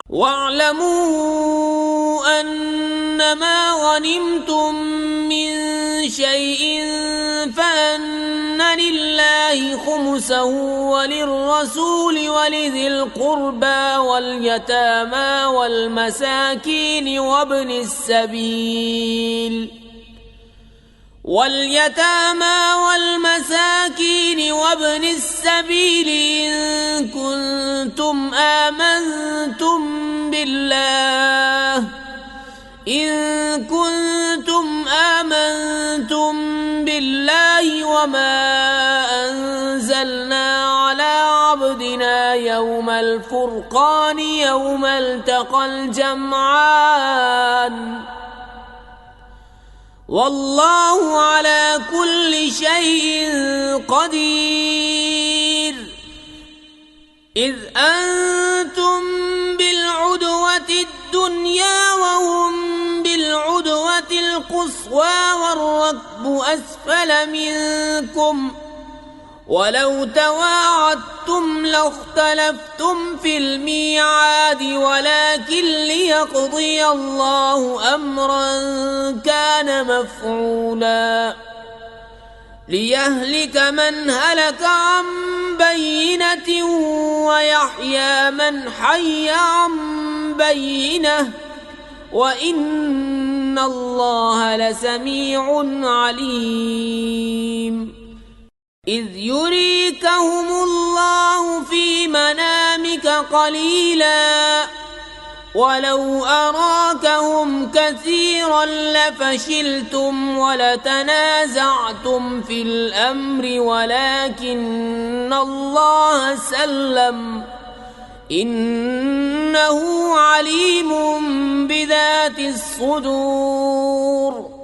واعلموا أنما غنمتم من شيء فأن لله خمسه وللرسول ولذي القربى واليتامى والمساكين وابن السبيل إن كنتم آمنتم بالله وما أنزلنا على عبدنا يوم الفرقان يوم التقى الجمعان والله على كل شيء قدير. إذ أنتم بالعدوة الدنيا وهم بالعدوة القصوى والركب أسفل منكم ولو تواعدتم لاختلفتم في الميعاد ولكن ليقضي الله أمرا كان مفعولا ليهلك من هلك عن بينة ويحيى من حي عن بينة وإن الله لسميع عليم. إذ يريكهم الله في منامك قليلا ولو أراكهم كثيرا لفشلتم ولتنازعتم في الأمر ولكن الله سلم إنه عليم بذات الصدور.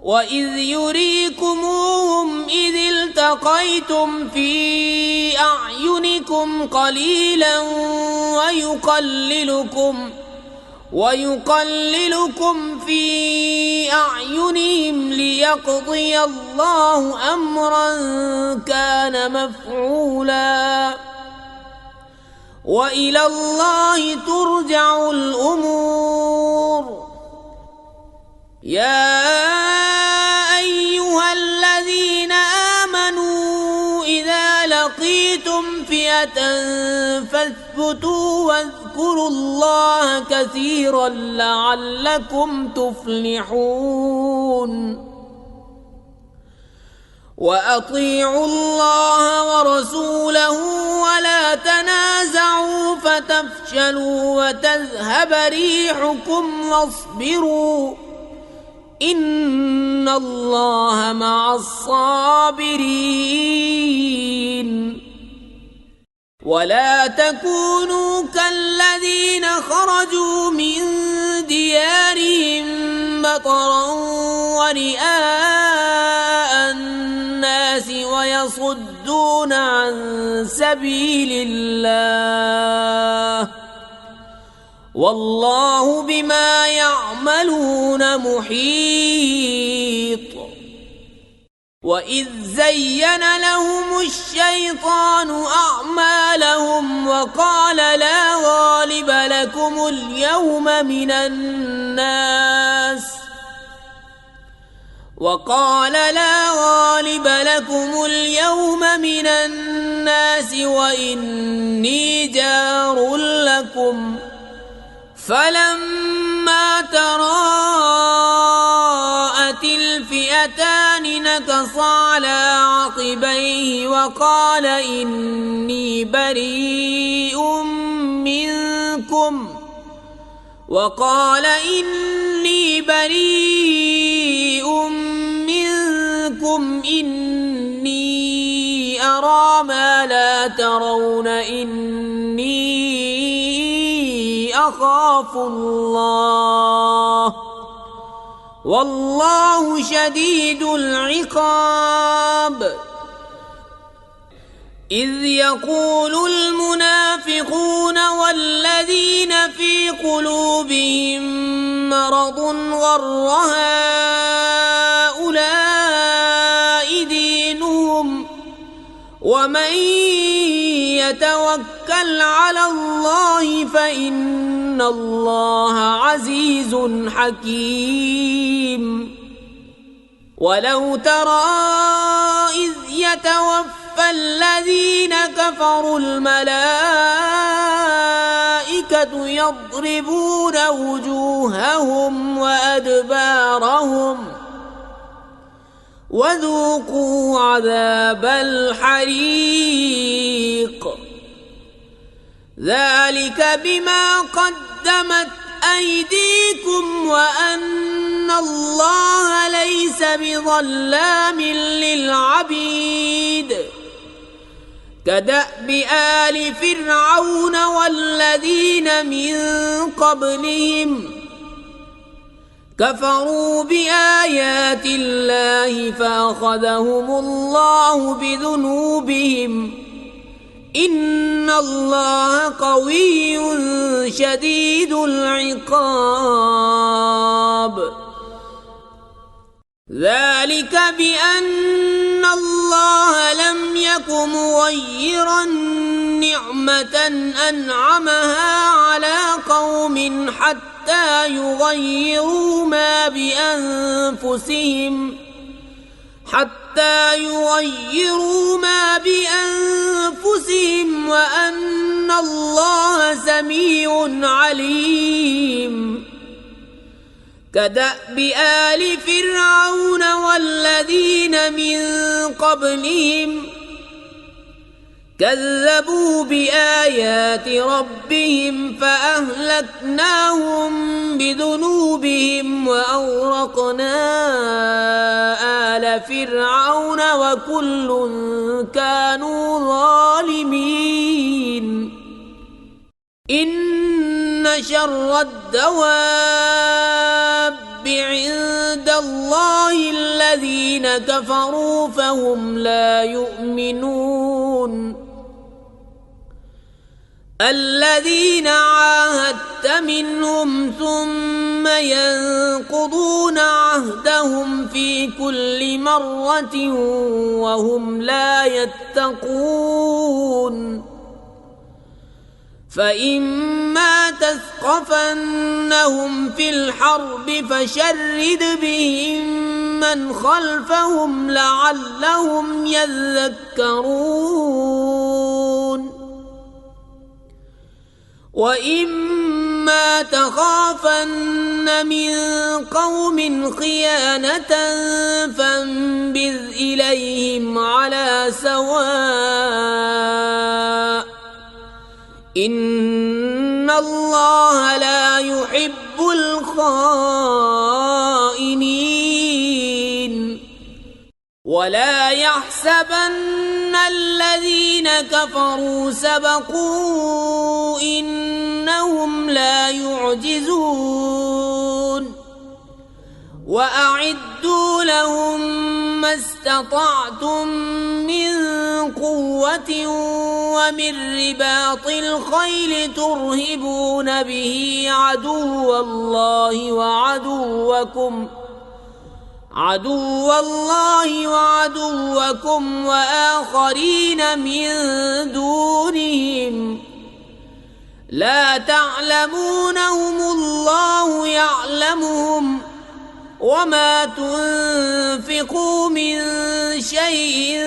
وإذ يريكموهم إذ التقيتم في أعينكم قليلا ويقللكم في أعينهم ليقضي الله أمرا كان مفعولا وإلى الله ترجع الأمور. يا أيها الذين آمنوا إذا لقيتم فئة فاثبتوا واذكروا الله كثيرا لعلكم تفلحون. وأطيعوا الله ورسوله ولا تنازعوا فتفشلوا وتذهب ريحكم واصبروا إن الله مع الصابرين. ولا تكونوا كالذين خرجوا من ديارهم بطرا ورئاء الناس ويصدون عن سبيل الله والله بما يعملون محيط. وإذ زين لهم الشيطان أعمالهم وقال لا غالب لكم اليوم من الناس وإني جار لكم فلما تراءت الفئتان نكص على عقبيه وقال إني بريء منكم إني أرى ما لا ترون إني أخاف الله والله شديد العقاب. إذ يقول المنافقون والذين في قلوبهم مرض غر هؤلاء دينهم ومن يتوكل على الله فإن الله عزيز حكيم. ولو ترى إذ يتوفى الذين كفروا الملائكة يضربون وجوههم وأدبارهم وذوقوا عذاب الحريق ذلك بما قدمت أيديكم وأن الله ليس بظلام للعبيد. كدأب آل فرعون والذين من قبلهم كفروا بآيات الله فأخذهم الله بذنوبهم إن الله قوي شديد العقاب. ذلك بأن الله لم يك مغيرا نعمة أنعمها على قوم حتى يغيروا ما بأنفسهم وأن الله سميع عليم. كدأب آل فرعون والذين من قبلهم كذبوا بآيات ربهم فأهلكناهم بذنوبهم وأغرقنا آل فرعون وكل كانوا ظالمين. إن شر الدواب عند الله الذين كفروا فهم لا يؤمنون. الذين عاهدت منهم ثم ينقضون عهدهم في كل مرة وهم لا يتقون. فإما تثقفنهم في الحرب فشرد بهم من خلفهم لعلهم يذكرون. وإما تخافن من قوم خيانة فانبذ إليهم على سواء إن الله لا يحب الخائنين. ولا يحسبن الذين كفروا سبقوا إنهم لا يعجزون. وأعدوا لهم ما استطعتم من قوة ومن رباط الخيل ترهبون به عدو الله وعدوكم وآخرين من دونهم لا تعلمونهم الله يعلمهم وما تنفقوا من شيء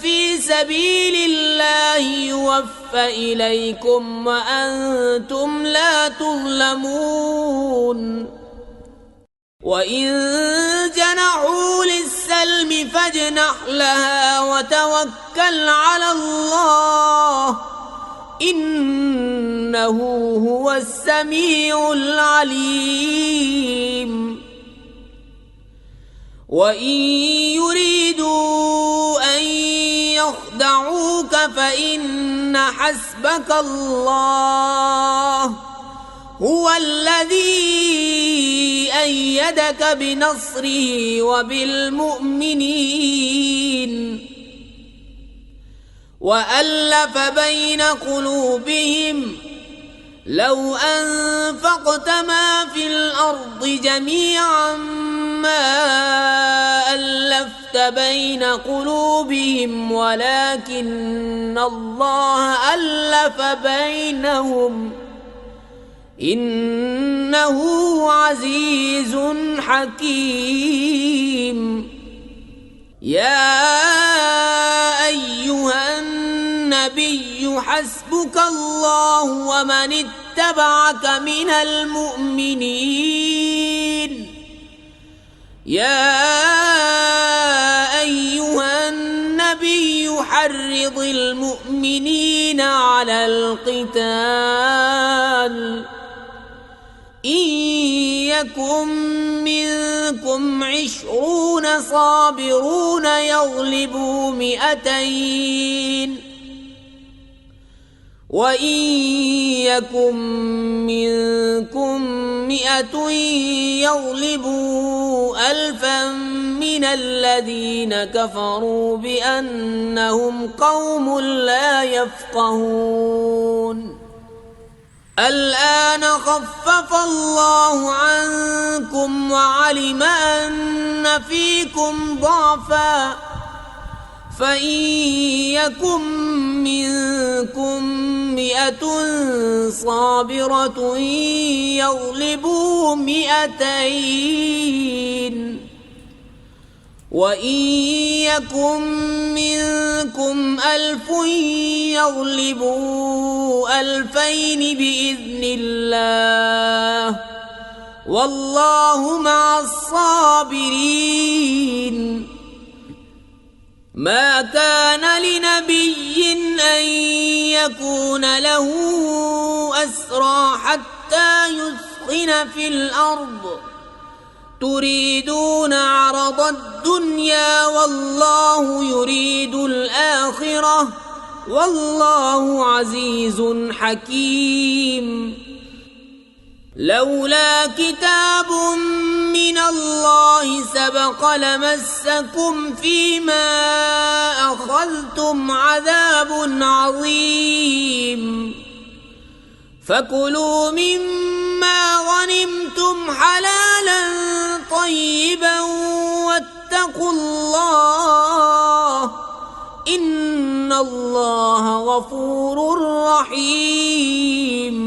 في سبيل الله يوفى إليكم وأنتم لا تظلمون. وإن جنحوا للسلم فاجنح لها وتوكل على الله إنه هو السميع العليم. وإن يريدوا أن يخدعوك فإن حسبك الله هو الذي أيدك بنصره وبالمؤمنين وألف بين قلوبهم لو أنفقت ما في الأرض جميعا ما ألفت بين قلوبهم ولكن الله ألف بينهم إنه عزيز حكيم. يا أيها النبي حسبك الله ومن اتبعك من المؤمنين. يا أيها النبي حرض المؤمنين على القتال إن يكن منكم 20 صابرون يغلبوا 200 وإن يكن منكم 100 يغلبوا 1000 من الذين كفروا بأنهم قوم لا يفقهون. الآن خفف الله عنكم وعلم أن فيكم ضعفا فإن يكن منكم 100 صابرة يغلبوا 200 وإن يكن منكم 1000 يغلبوا 2000 بإذن الله والله مع الصابرين. ما كان لنبي أن يكون له أسرى حتى يثخن في الأرض تريدون عرض الدنيا والله يريد الآخرة والله عزيز حكيم. لولا كتاب من الله سبق لمسكم فيما أخذتم عذاب عظيم فكلوا مما غنمتم حلالا طيبا واتقوا الله إن الله غفور رحيم.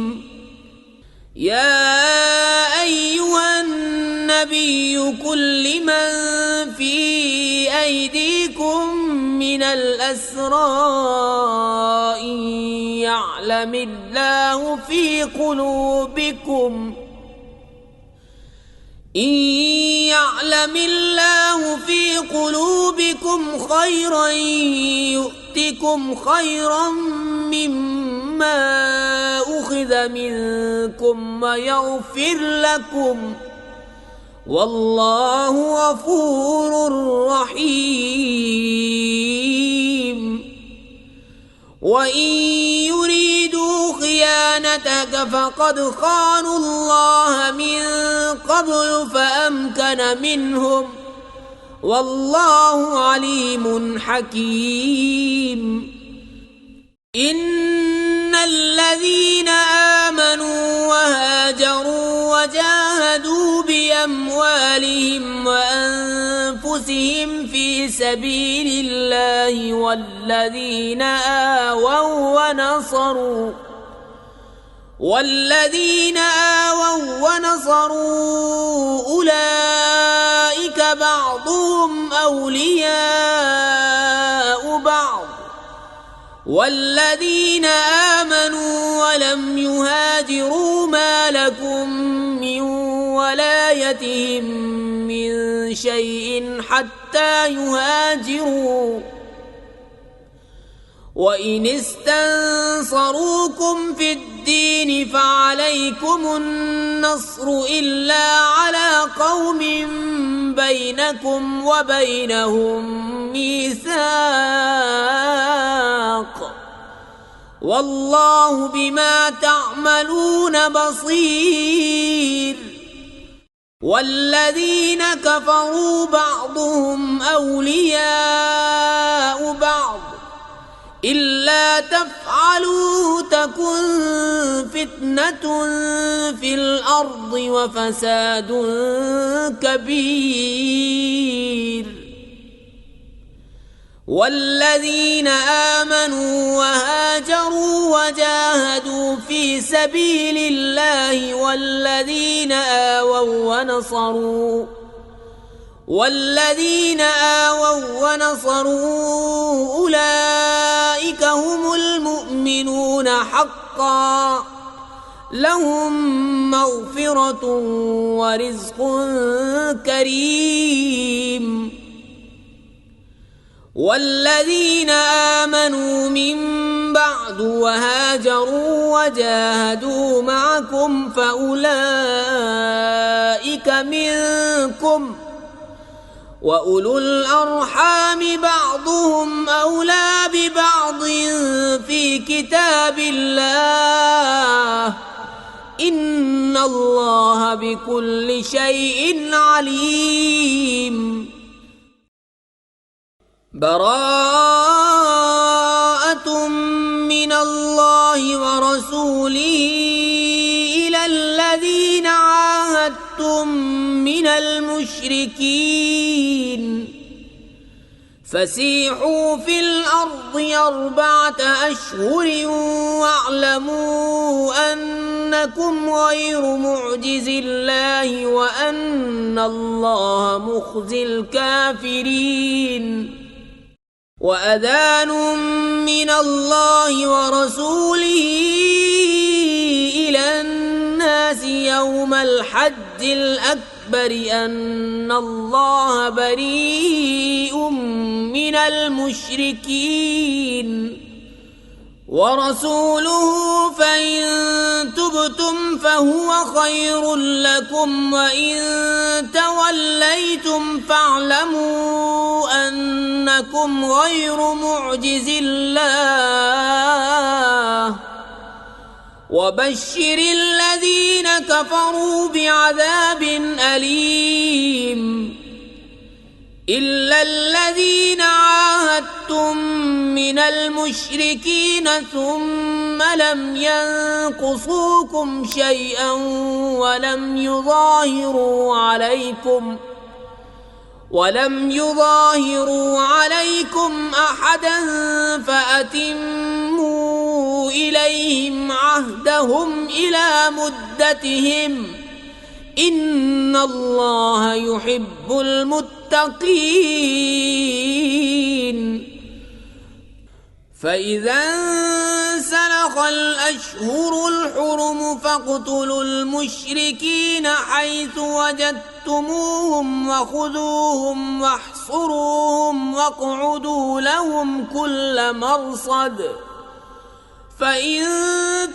يا أيها النبي قل لمن في أيديكم من الأسرى إن يعلم الله في قلوبكم خيرا يؤتكم خيرا مما أخذ منكم ويغفر لكم والله غفور رحيم. وإن يريدوا خيانتك فقد خانوا الله من قبل فأمكن منهم والله عليم حكيم. إن الذين آمنوا وهاجروا وجاهدوا بأموالهم وأنفسهم في سبيل الله والذين آووا ونصروا أولئك بعضهم أولياء بعض والذين آمنوا ولم يهاجروا ما لكم من ولايتهم من شيء حتى يهاجروا وإن استنصروكم في الدين فعليكم النصر إلا على قوم بينكم وبينهم ميثاق والله بما تعملون بصير. والذين كفروا بعضهم أولياء بعض إلا تفعلوا تكن فتنة في الأرض وفساد كبير. والذين آمنوا وهاجروا وجاهدوا في سبيل الله والذين آووا ونصروا أولئك هم المؤمنون حقا لهم مغفرة ورزق كريم. والذين آمنوا من بعد وهاجروا وجاهدوا معكم فأولئك منكم وأولو الأرحام بعضهم أولى ببعض في كتاب الله إن الله بكل شيء عليم. براءة من الله ورسوله إلى الذين عاهدتم من المشركين فسيحوا في الأرض 4 أشهر واعلموا أنكم غير معجز الله وأن الله مخزي الكافرين. وأذان من الله ورسوله إلى الناس يوم الحج الأكبر أن الله بريء من المشركين ورسوله فإن تبتم فهو خير لكم وإن توليتم فاعلموا أنكم غير معجز الله وبشر الذين كفروا بعذاب أليم. إلا الذين عاهدتم من المشركين ثم لم ينقصوكم شيئا ولم يظاهروا عليكم أحدا فأتموا إليهم عهدهم إلى مدتهم إن الله يحب المتقين. فإذا انسلخ الأشهر الحرم فاقتلوا المشركين حيث وجدتموهم وخذوهم واحصروهم واقعدوا لهم كل مرصد فإن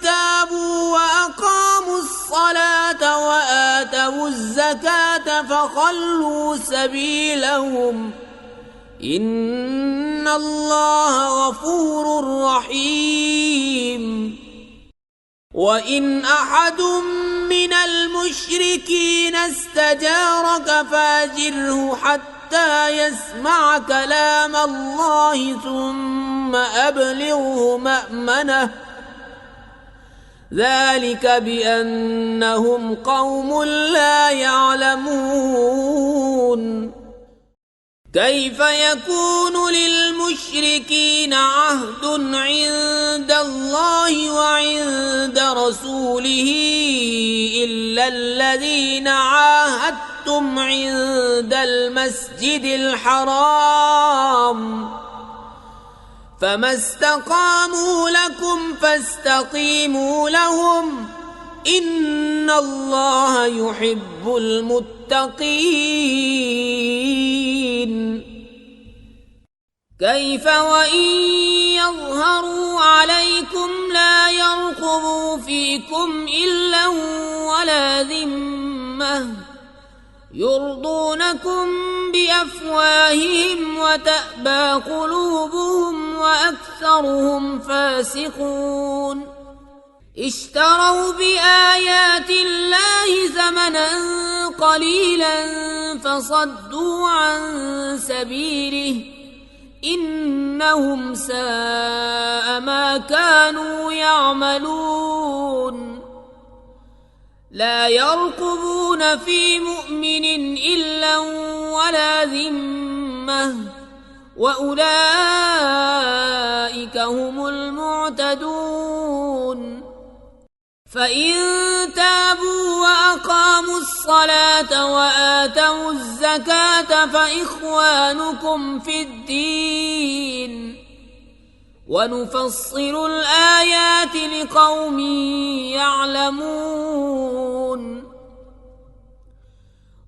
تابوا وأقاموا الصلاة وآتوا الزكاة فخلوا سبيلهم إن الله غفور رحيم. وإن أحد من المشركين استجارك فاجره حتى يسمع كلام الله ثم أبلغه مأمنه ذلك بأنهم قوم لا يعلمون. كيف يكون للمشركين عهد عند الله وعند رسوله إلا الذين عاهدتم عند المسجد الحرام فما استقاموا لكم فاستقيموا لهم إن الله يحب المتقين. كيف وإن يظهروا عليكم لا يرقبوا فيكم إلا ولا ذمة يرضونكم بأفواههم وتأبى قلوبهم وأكثرهم فاسقون. اشتروا بآيات الله ثمنا قليلا فصدوا عن سبيله إنهم ساء ما كانوا يعملون. لا يرقبون في مؤمن إلا ولا ذمة وأولئك هم المعتدون. فإن تابوا وأقاموا الصلاة وآتوا الزكاة فإخوانكم في الدين ونفصل الآيات لقوم يعلمون.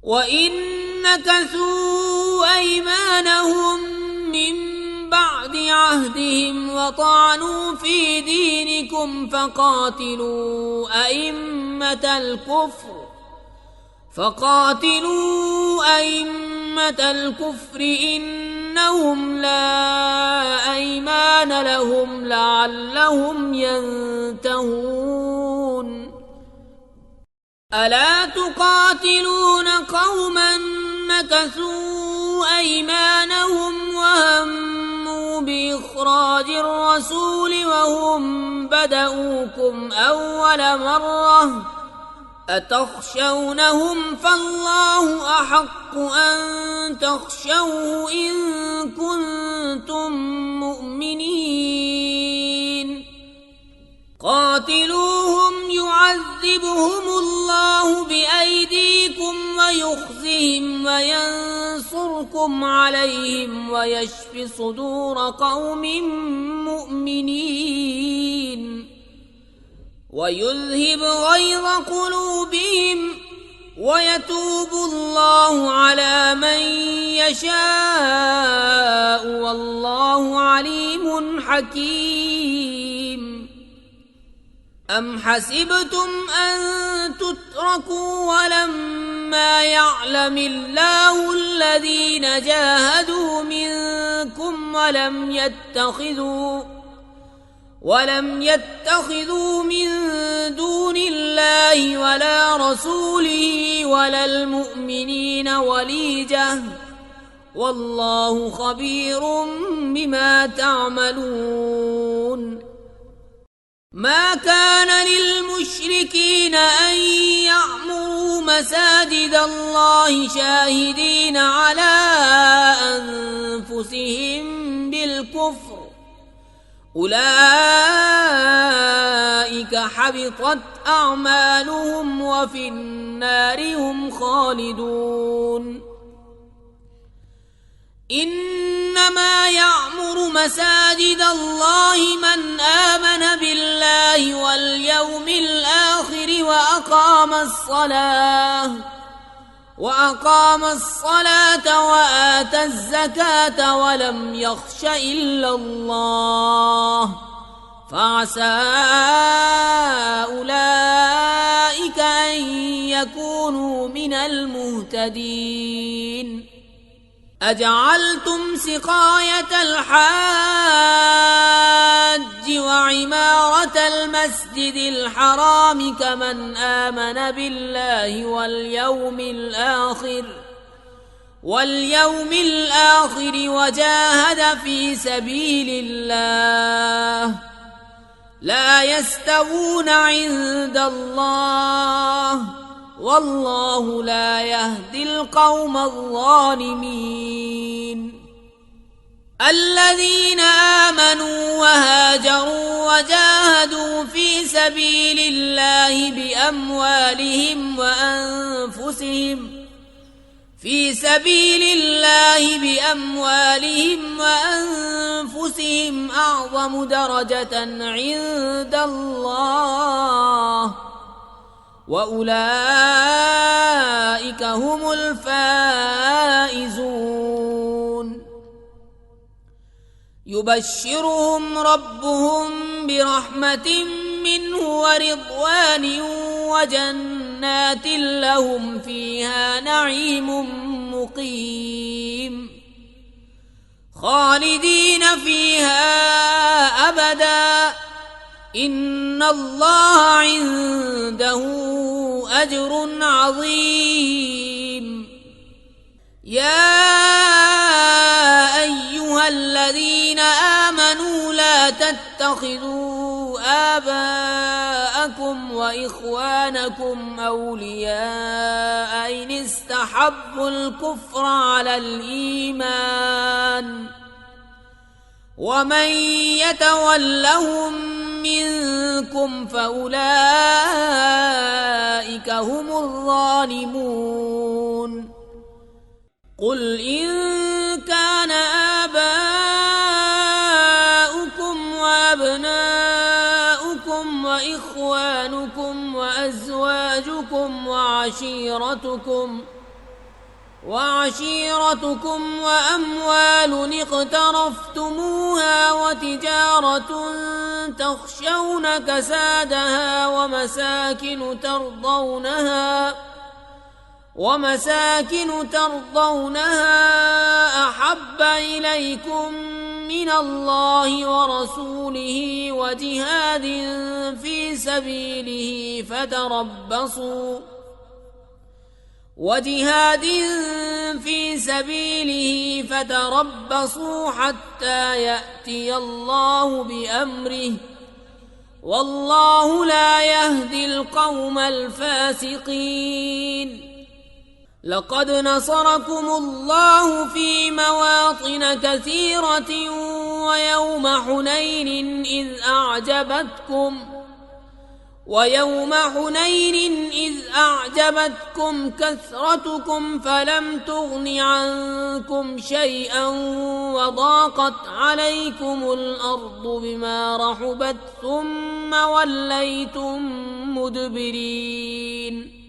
وإن نكثوا أيمانهم من بعد عهدهم وطعنوا في دينكم فقاتلوا أئمة الكفر إنهم لا أيمان لهم لعلهم ينتهون. ألا تقاتلون قوما نكثوا أيمانهم وهموا بإخراج الرسول وهم بدؤوكم أول مرة أتخشونهم فالله أحق أن تخشوه إن كنتم مؤمنين. قاتلوهم يعذبهم الله بأيديكم ويخزهم وينصركم عليهم ويشف صدور قوم مؤمنين ويذهب غيظ قلوبهم ويتوب الله على من يشاء والله عليم حكيم. أم حسبتم أن تتركوا ولما يعلم الله الذين جاهدوا منكم ولم يتخذوا من دون الله ولا رسوله ولا المؤمنين وليجة والله خبير بما تعملون. ما كان للمشركين أن يعمروا مساجد الله شاهدين على أنفسهم بالكفر أولئك حبطت أعمالهم وفي النار هم خالدون. إنما يعمر مساجد الله من آمن بالله واليوم الآخر وأقام الصلاة وآتى الزكاة ولم يخش إلا الله فعسى أولئك أن يكونوا من المهتدين. أجعلتم سقاية الحاج وعمارة المسجد الحرام كمن آمن بالله واليوم الآخر وجاهد في سبيل الله لا يستوون عند الله والله لا يهدي القوم الظالمين. الذين آمنوا وهاجروا وجاهدوا في سبيل الله بأموالهم وأنفسهم أعظم درجة عند الله وأولئك هم الفائزون. يبشرهم ربهم برحمة منه ورضوان وجنات لهم فيها نعيم مقيم خالدين فيها أبدا إن الله عنده أجر عظيم. يا أيها الذين آمنوا لا تتخذوا آباءكم وإخوانكم أولياء إن استحبوا الكفر على الإيمان ومن يتولهم منكم فأولئك هم الظالمون قل إن كان آباؤكم وأبناؤكم وإخوانكم وأزواجكم وعشيرتكم وأموال اقترفتموها وتجارة تخشون كسادها ومساكن ترضونها أحب إليكم من الله ورسوله وجهاد في سبيله فتربصوا حتى يأتي الله بأمره والله لا يهدي القوم الفاسقين لقد نصركم الله في مواطن كثيرة ويوم حنين إذ أعجبتكم كثرتكم فلم تغن عنكم شيئا وضاقت عليكم الأرض بما رحبت ثم وليتم مدبرين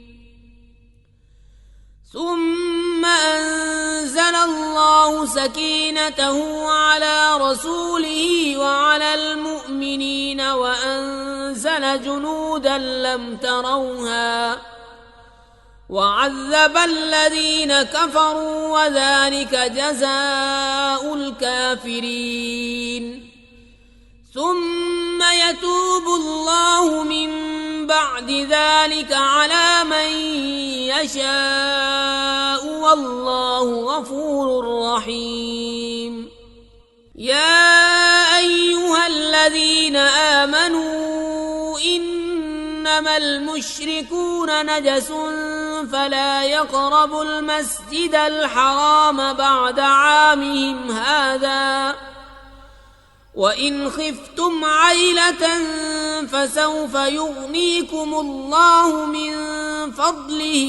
ثم أنزل الله سكينته على رسوله وعلى المؤمنين وأنزل جنودا لم تروها وعذب الذين كفروا وذلك جزاء الكافرين ثم يتوب الله من بعد ذلك على من يشاء والله غفور رحيم يا أيها الذين آمنوا إنما المشركون نجس فلا يقربوا المسجد الحرام بعد عامهم هذا وإن خفتم عيلة فسوف يغنيكم الله من فضله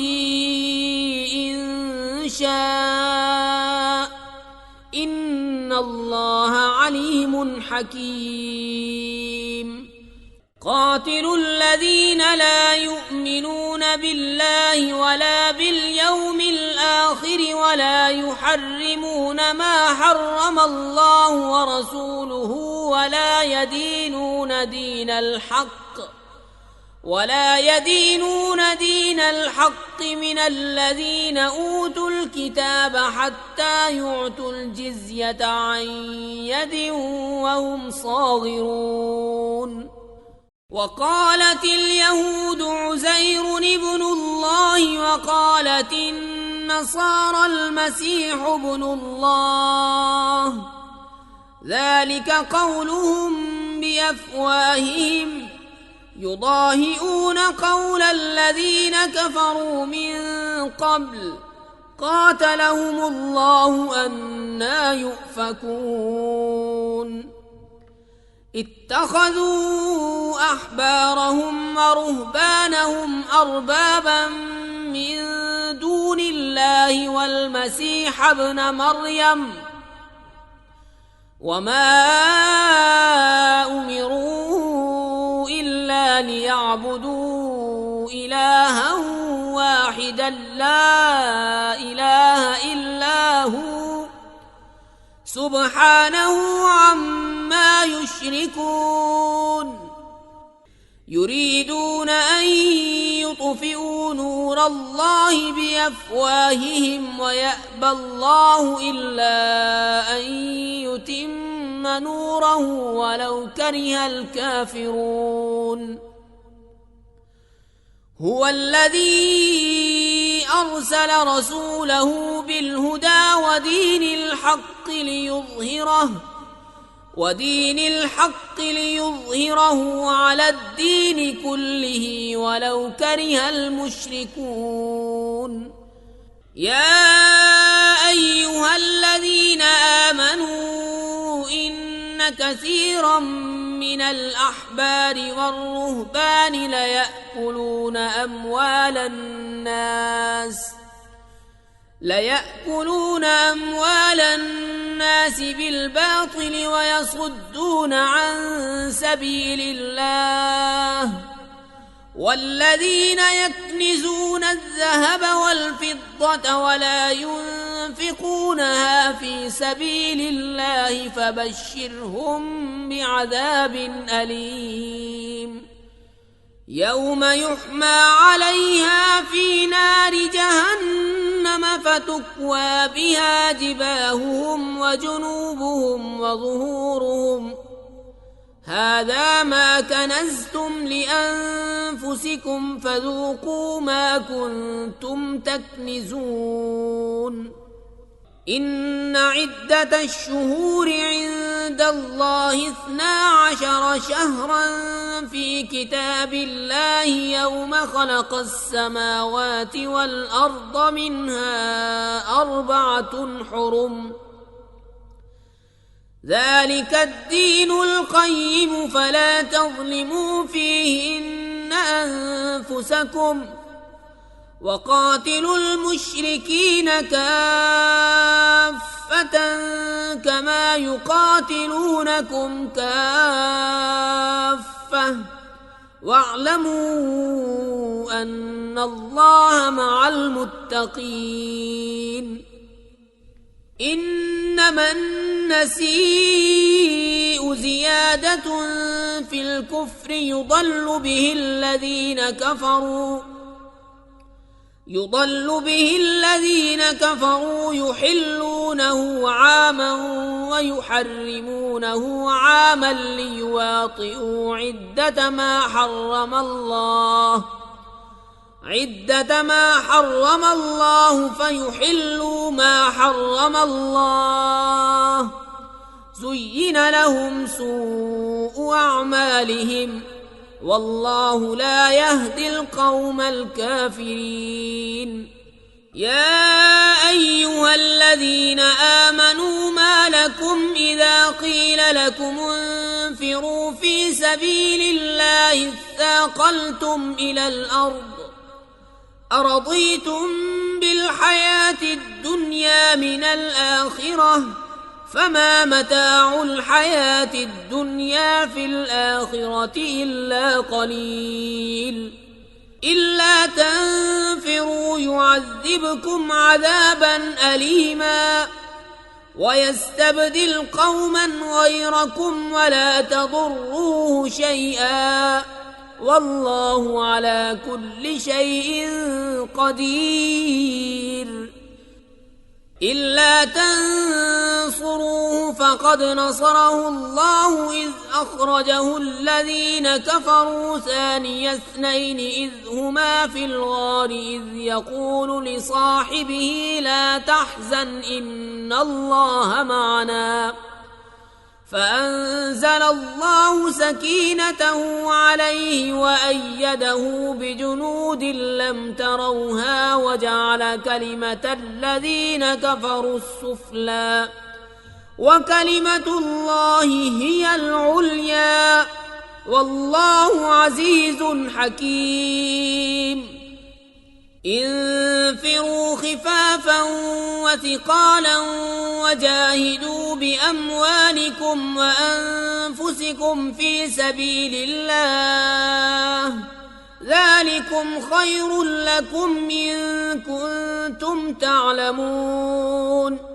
إن شاء إن الله عليم حكيم قاتلوا الذين لا يؤمنون بالله ولا باليوم الآخر ولا يحرمون ما حرم الله ورسوله ولا يدينون دين الحق من الذين أوتوا الكتاب حتى يعطوا الجزية عن يد وهم صاغرون وقالت اليهود عزير ابن الله وقالت النصارى المسيح ابن الله ذلك قولهم بأفواههم يضاهئون قول الذين كفروا من قبل قاتلهم الله أنى يؤفكون اتخذوا أحبارهم ورهبانهم أربابا من دون الله والمسيح ابن مريم وما أمروا إلا ليعبدوا إلها واحدا لا إله إلا هو سبحانه عما يشركون يريدون أن يطفئوا نور الله بأفواههم ويأبى الله إلا أن يتم نوره ولو كره الكافرون هو الذي أرسل رسوله بالهدى ودين الحق ليظهره على الدين كله ولو كره المشركون يا أيها الذين آمنوا إن إن كثيرا من الأحبار والرهبان ليأكلون أموال الناس بالباطل ويصدون عن سبيل الله والذين يكنزون الذهب والفضة ولا ينفقونها في سبيل الله فبشرهم بعذاب أليم يوم يحمى عليها في نار جهنم فتكوى بها جباههم وجنوبهم وظهورهم هذا ما كنزتم لأنفسكم فذوقوا ما كنتم تكنزون إن عدة الشهور عند الله 12 شهرا في كتاب الله يوم خلق السماوات والأرض منها 4 حرم ذلك الدين القيم فلا تظلموا فيهن أنفسكم وقاتلوا المشركين كافة كما يقاتلونكم كافة واعلموا أن الله مع المتقين إنما النسيء زيادة في الكفر يضل به الذين كفروا يحلونه عاما ويحرمونه عاما ليواطئوا عدة ما حرم الله فيحلوا ما حرم الله زين لهم سوء أعمالهم والله لا يهدي القوم الكافرين يا أيها الذين آمنوا ما لكم إذا قيل لكم انفروا في سبيل الله اثاقلتم إلى الأرض أرضيتم بالحياة الدنيا من الآخرة فما متاع الحياة الدنيا في الآخرة إلا قليل إلا تنفروا يعذبكم عذابا أليما ويستبدل قوما غيركم ولا تضروه شيئا والله على كل شيء قدير إلا تنصروه فقد نصره الله إذ أخرجه الذين كفروا ثاني اثنين إذ هما في الغار إذ يقول لصاحبه لا تحزن إن الله معنا فأنزل الله سكينته عليه وأيده بجنود لم تروها وجعل كلمة الذين كفروا السفلى وكلمة الله هي العليا والله عزيز حكيم انفروا خفافا وثقالا وجاهدوا بأموالكم وأنفسكم في سبيل الله ذلكم خير لكم إن كنتم تعلمون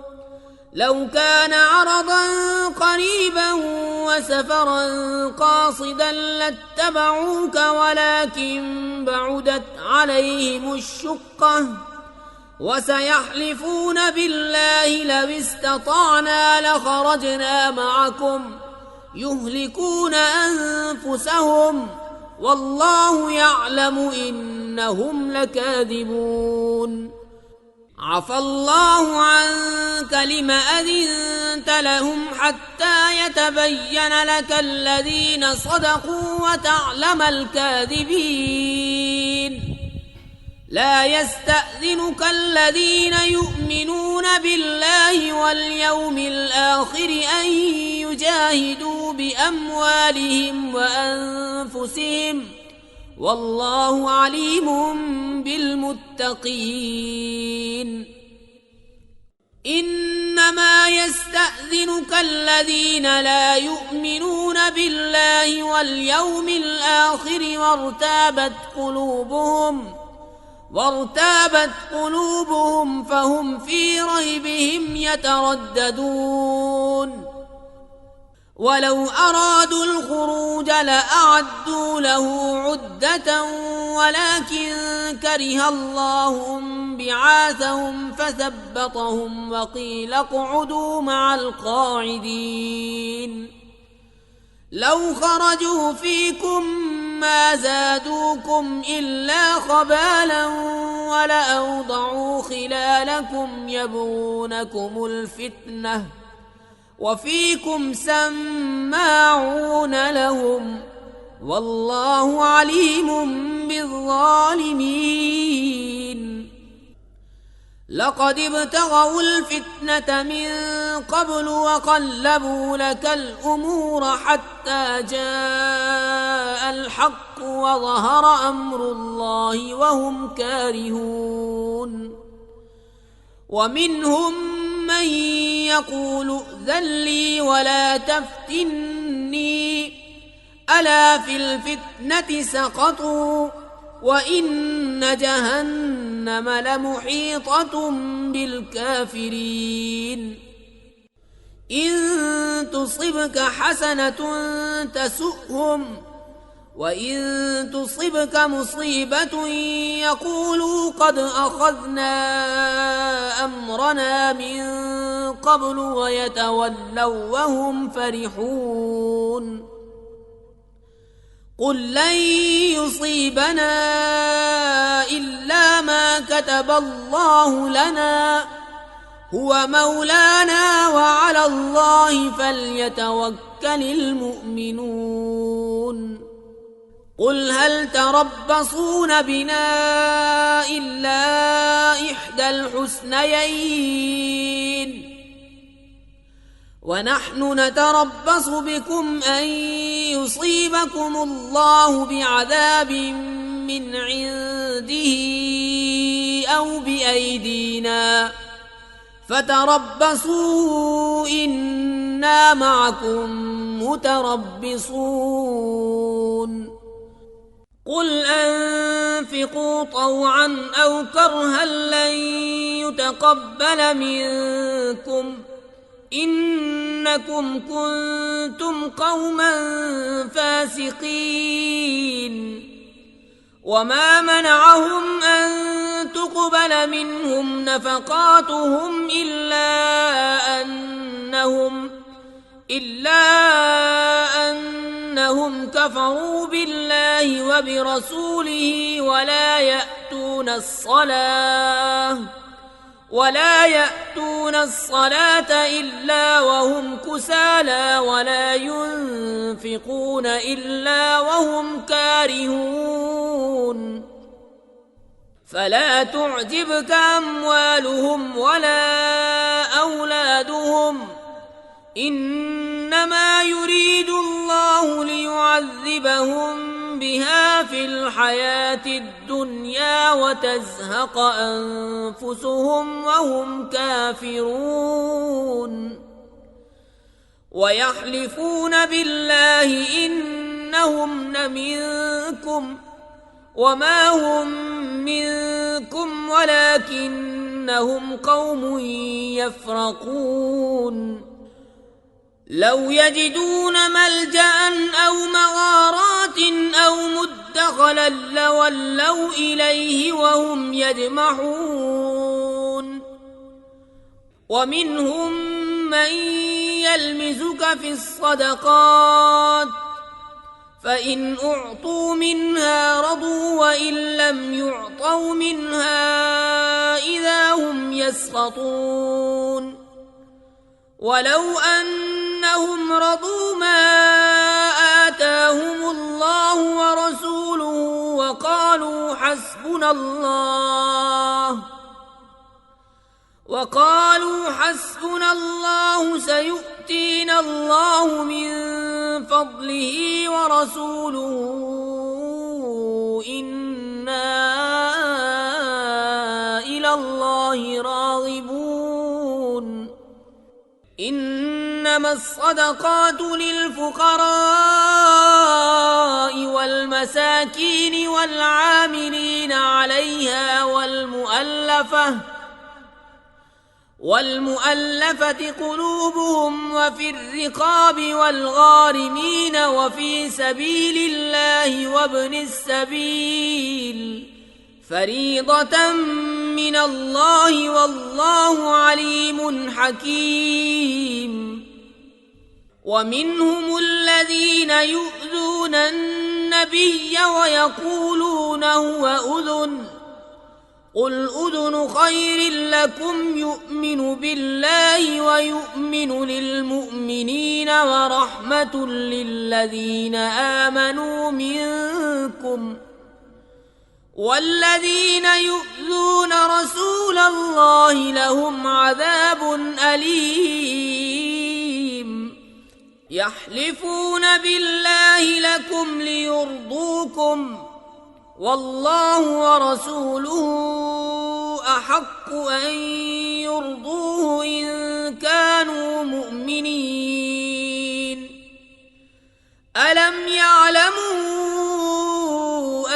لو كان عرضا قريبا وسفرا قاصدا لاتبعوك ولكن بعدت عليهم الشقة وسيحلفون بالله لو استطعنا لخرجنا معكم يهلكون أنفسهم والله يعلم إنهم لكاذبون عفى الله عنك لم أذنت لهم حتى يتبين لك الذين صدقوا وتعلم الكاذبين لا يستأذنك الذين يؤمنون بالله واليوم الآخر أن يجاهدوا بأموالهم وأنفسهم والله عليم بالمتقين. إنما يستأذنك الذين لا يؤمنون بالله واليوم الآخر وارتابت قلوبهم فهم في ريبهم يترددون. ولو أرادوا الخروج لأعدوا له عدة ولكن كره الله بعاثهم فثبطهم وقيل اقعدوا مع القاعدين. لو خرجوا فيكم ما زادوكم إلا خبالا ولأوضعوا خلالكم يبغونكم الفتنة وفيكم سماعون لهم والله عليم بالظالمين. لقد ابتغوا الفتنة من قبل وقلبوا لك الأمور حتى جاء الحق وظهر أمر الله وهم كارهون. ومنهم من يقول ائذن لي ولا تفتني ألا في الفتنة سقطوا وإن جهنم لمحيطة بالكافرين. إن تصبك حسنة تسؤهم وإن تصبك مصيبة يقولوا قد أخذنا أمرنا من قبل ويتولوا وهم فرحون. قل لن يصيبنا إلا ما كتب الله لنا هو مولانا وعلى الله فليتوكل المؤمنون. قل هل تربصون بنا إلا إحدى الحسنيين ونحن نتربص بكم أن يصيبكم الله بعذاب من عنده أو بأيدينا فتربصوا إنا معكم متربصون. قل أنفقوا طوعا أو كرها لن يتقبل منكم إنكم كنتم قوما فاسقين. وما منعهم أن تقبل منهم نفقاتهم إلا أنهم كفروا بالله وبرسوله ولا يأتون الصلاة إلا وهم كسالى ولا ينفقون إلا وهم كارهون. فلا تعجبك أموالهم ولا أولادهم إنما يريد الله ليعذبهم بها في الحياة الدنيا وتزهق أنفسهم وهم كافرون. ويحلفون بالله إنهم لمنكم وما هم منكم ولكنهم قوم يفرقون. لو يجدون ملجأ أو مغارات أو مدخلا لولوا إليه وهم يجمحون. ومنهم من يلمزك في الصدقات فإن أعطوا منها رضوا وإن لم يعطوا منها إذا هم يسخطون. ولو أنهم رضوا ما آتاهم الله ورسوله وقالوا حسبنا الله سيؤتينا الله من فضله ورسوله إنا إلى الله راغبون إنما الصدقات للفقراء والمساكين والعاملين عليها والمؤلفة قلوبهم وفي الرقاب والغارمين وفي سبيل الله وابن السبيل فريضة من الله والله عليم حكيم. ومنهم الذين يؤذون النبي ويقولون هو أذن قل أذن خير لكم يؤمن بالله ويؤمن للمؤمنين ورحمة للذين آمنوا منكم والذين يؤذون رسول الله لهم عذاب أليم. يحلفون بالله لكم ليرضوكم والله ورسوله أحق أن يرضوه إن كانوا مؤمنين. ألم يعلموا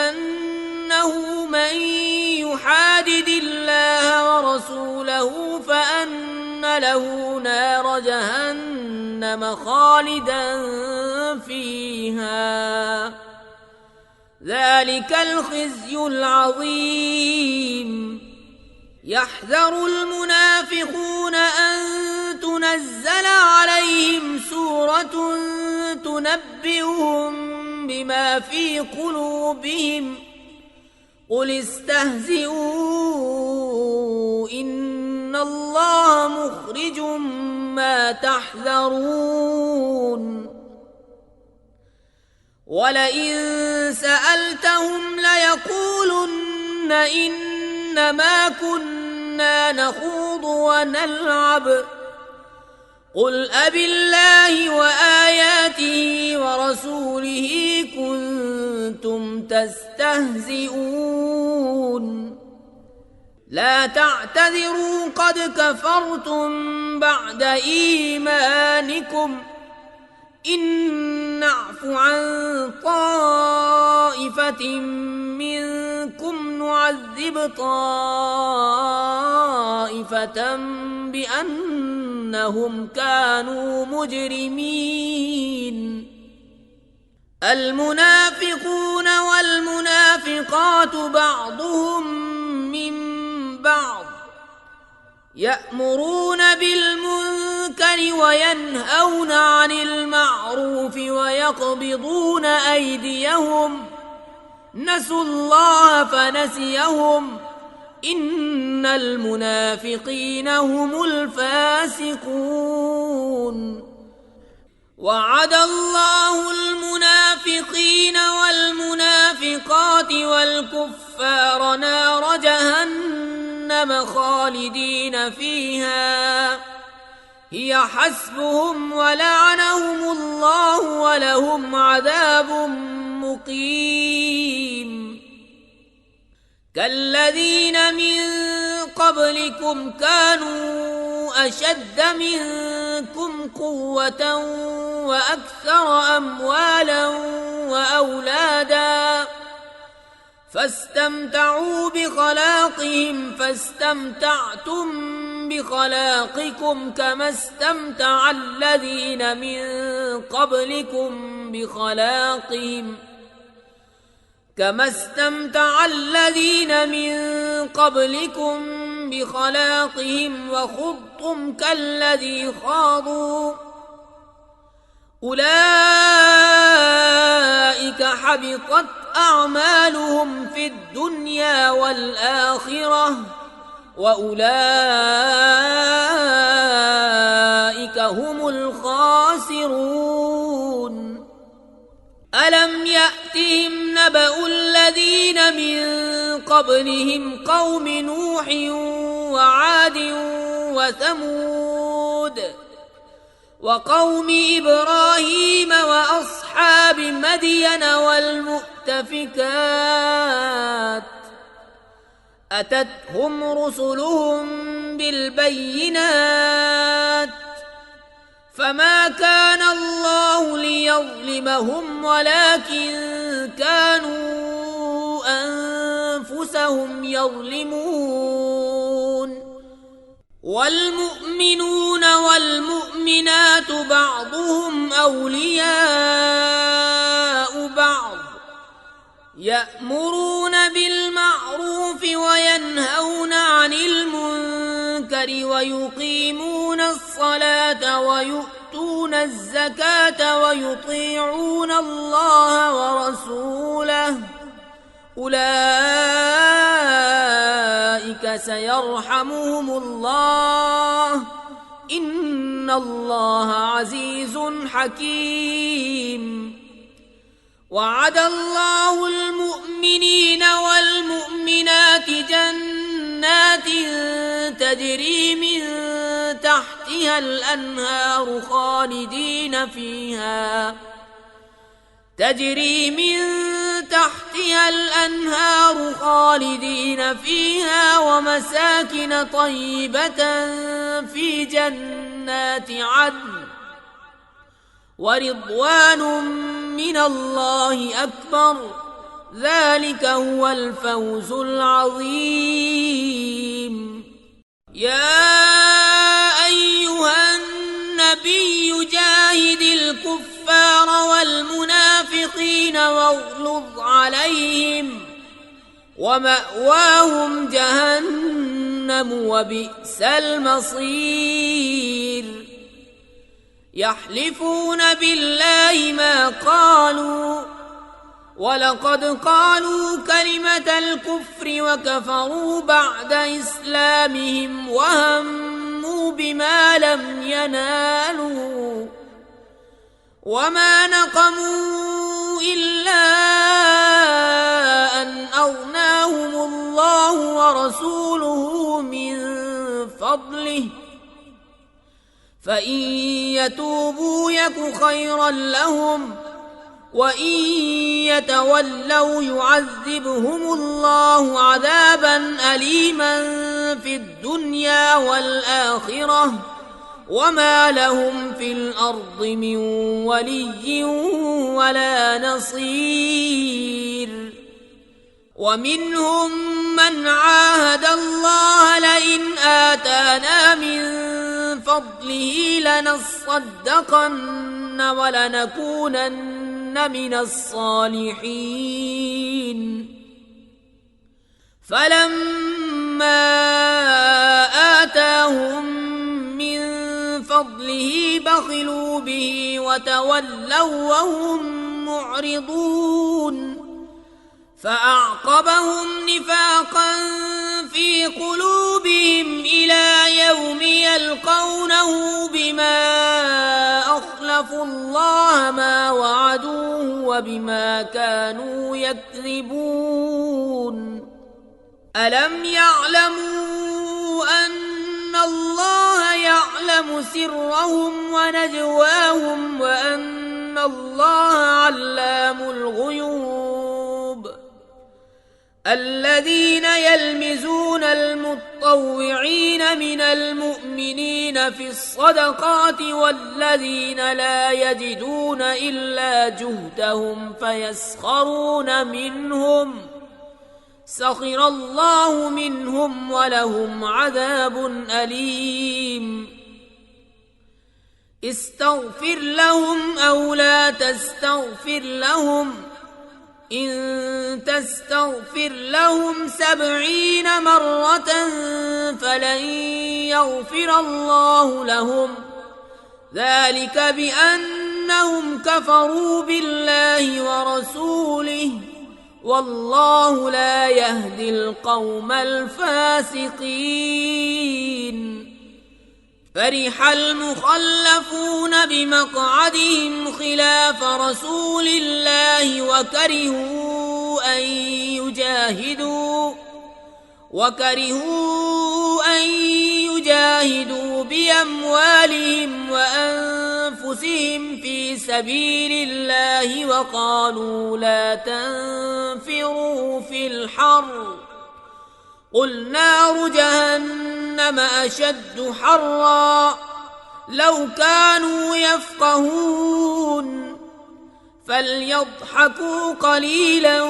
أنه من يحادد الله ورسوله فأن له نار جهنم خالدا فيها ذلك الخزي العظيم. يحذر المنافقون أن تنزل عليهم سورة تنبئهم بما في قلوبهم قل استهزئوا إن الله مخرج ما تحذرون. ولئن سألتهم ليقولن إنما كنا نخوض ونلعب قل أبالله وآياته ورسوله كنتم تستهزئون لا تعتذروا قد كفرتم بعد إيمانكم إن نعف عن طائفة منكم نعذب طائفة بأنهم كانوا مجرمين. المنافقون والمنافقات بعضهم من بعض يأمرون بالمنكر وينهون عن المعروف ويقبضون أيديهم نسوا الله فنسيهم إن المنافقين هم الفاسقون. وعد الله المنافقين والمنافقات والكفار نار جهنم خالدين فيها هي حسبهم ولعنهم الله ولهم عذاب مقيم. كالذين من قبلكم كانوا أشد منكم قوة وأكثر أموالا وأولادا فاستمتعوا بخلاقهم فاستمتعتم بخلاقكم كما استمتع الذين من قبلكم بخلاقهم وخضتم كالذي خاضوا أولئك حبطت أعمالهم في الدنيا والآخرة وأولئك هم الخاسرون. ألم يأتهم نبأ الذين من قبلهم قوم نوح وعاد وثمود وقوم إبراهيم وأصحاب مدين والمؤتفكات أتتهم رسلهم بالبينات فما كان الله ليظلمهم ولكن كانوا أنفسهم يظلمون والمؤمنون والمؤمنات بعضهم أولياء بعض يأمرون بالمعروف وينهون عن المنكر ويقيمون الصلاة ويؤتون الزكاة ويطيعون الله ورسوله أولئك سيرحمهم الله إن الله عزيز حكيم وعد الله المؤمنين والمؤمنات جنات تجري من تحتها الأنهار خالدين فيها ومساكن طيبة في جنات عدن ورضوان من الله أكبر ذلك هو الفوز العظيم يا أيها النبي جاهد الكفار والمنافقين واغلظ عليهم ومأواهم جهنم وبئس المصير يحلفون بالله ما قالوا ولقد قالوا كلمة الكفر وكفروا بعد إسلامهم وهموا بما لم ينالوا وما نقموا إلا أن أغناهم الله ورسوله من فضله فإن يتوبوا يك خيرا لهم وإن يتولوا يعذبهم الله عذابا أليما في الدنيا والآخرة وما لهم في الأرض من ولي ولا نصير ومنهم من عاهد الله لئن آتانا من فضله لنصدقن ولنكونن من الصالحين فلما آتاهم من فضله بخلوا به وتولوا وهم معرضون فأعقبهم نفاقا في قلوبهم إلى يوم يلقونه بما أخلفوا الله ما وعدوه وبما كانوا يكذبون ألم يعلموا أن الله يعلم سرهم ونجواهم وأن الله علام الغيوب الذين يلمزون المطوعين من المؤمنين في الصدقات والذين لا يجدون إلا جهدهم فيسخرون منهم سخر الله منهم ولهم عذاب أليم استغفر لهم أو لا تستغفر لهم إن تستغفر لهم 70 مرة فلن يغفر الله لهم ذلك بأنهم كفروا بالله ورسوله والله لا يهدي القوم الفاسقين فرح المخلفون بمقعدهم خلاف رسول الله وكرهوا أن يجاهدوا بأموالهم وأنفسهم في سبيل الله وقالوا لا تنفروا في الحر قل نار جهنم أشد حرا لو كانوا يفقهون فليضحكوا قليلا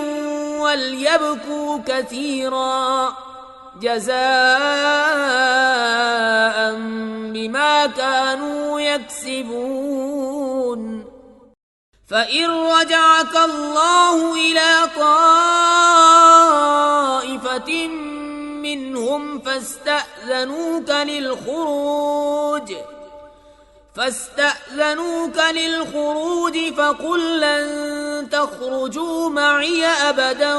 وليبكوا كثيرا جزاء بما كانوا يكسبون فإن رجعك الله إلى طائفة منهم فاستأذنوك للخروج فقل لن تخرجوا معي أبدا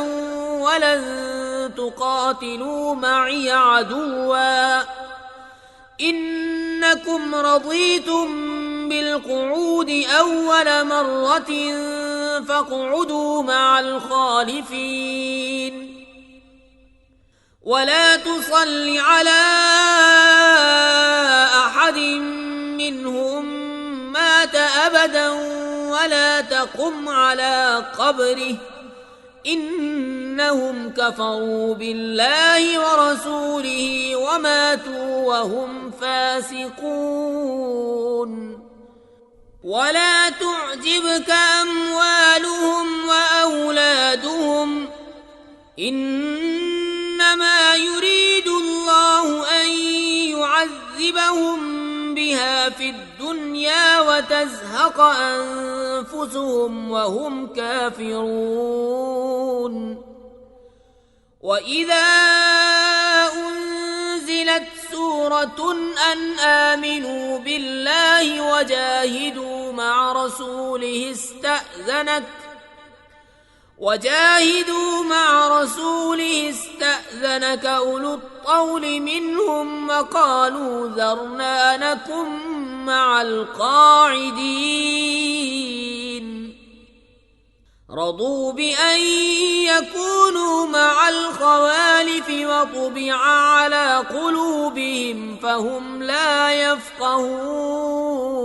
ولن تقاتلوا معي عدوا إنكم رضيتم بالقعود أول مرة فاقعدوا مع الخالفين ولا تصل على أحد منهم مات أبدا ولا تقم على قبره إنهم كفروا بالله ورسوله وماتوا وهم فاسقون ولا تعجبك أموالهم وأولادهم إنما يريد الله أن يعذبهم بها في الدنيا وتزهق أنفسهم وهم كافرون وإذا أنزلت سورة أن آمنوا بالله وجاهدوا مع رسوله استأذنك أولو الطول منهم وقالوا ذرنا نكن مع القاعدين رضوا بأن يكونوا مع الخوالف وطبع على قلوبهم فهم لا يفقهون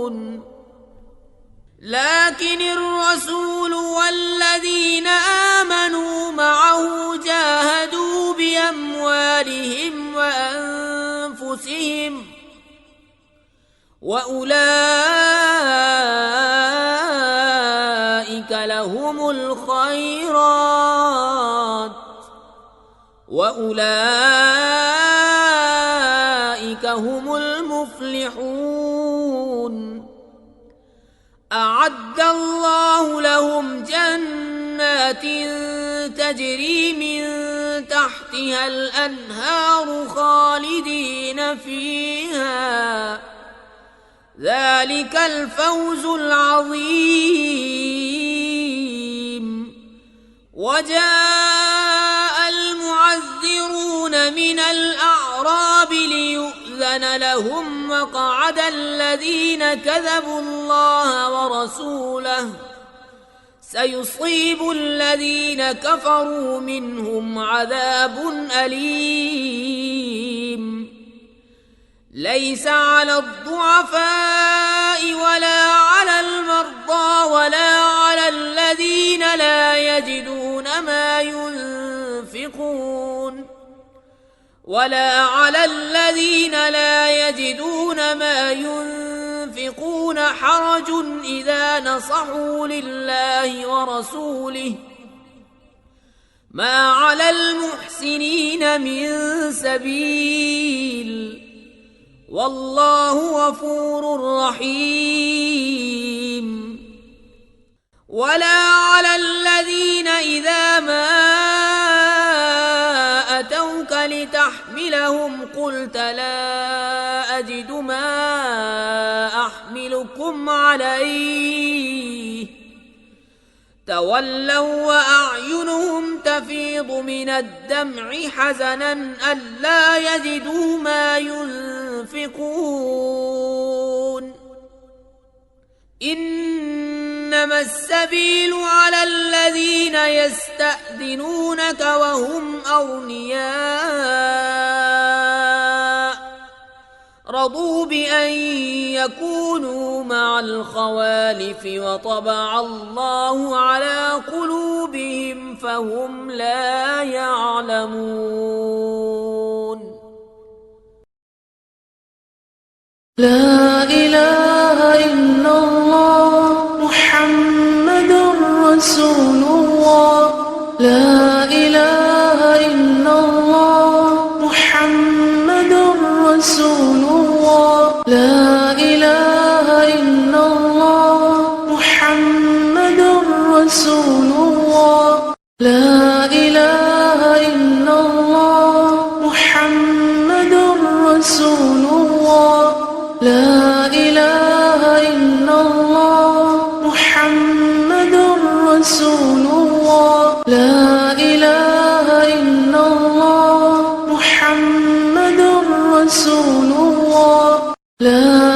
لكن الرسول والذين آمنوا معه جاهدوا بأموالهم وأنفسهم وأولئك لهم الخيرات وأولئك هم المفلحون أعد الله لهم جنات تجري من تحتها الأنهار خالدين فيها ذلك الفوز العظيم وجاء المعذرون من الأعراب ليؤذن لهم وقعد الذين كذبوا الله ورسوله سيصيب الذين كفروا منهم عذاب أليم ليس على الضعفاء ولا على المرضى ولا على الذين لا يجدون ما ينفقون حرج إذا نصحوا لله ورسوله ما على المحسنين من سبيل والله غفور رحيم ولا على الذين إذا ما أتوك لتحملهم قلت لا أجد ما أحملكم عليه تولوا وأعينهم تفيض من الدمع حزنا ألا يجدوا ما ينفقون إنما السبيل على الذين يستأذنونك وهم أغنياء رضوا بأن يكونوا مع الخوالف وطبع الله على قلوبهم فهم لا يعلمون. لا إله إلا الله محمد رسول الله. لا إله إلا الله محمد رسول الله. لا إله إلا الله محمد رسول الله. لا إله إلا الله محمد رسول الله. لا إله إلا الله محمد رسول الله. لا إله إلا الله محمد رسول الله. لا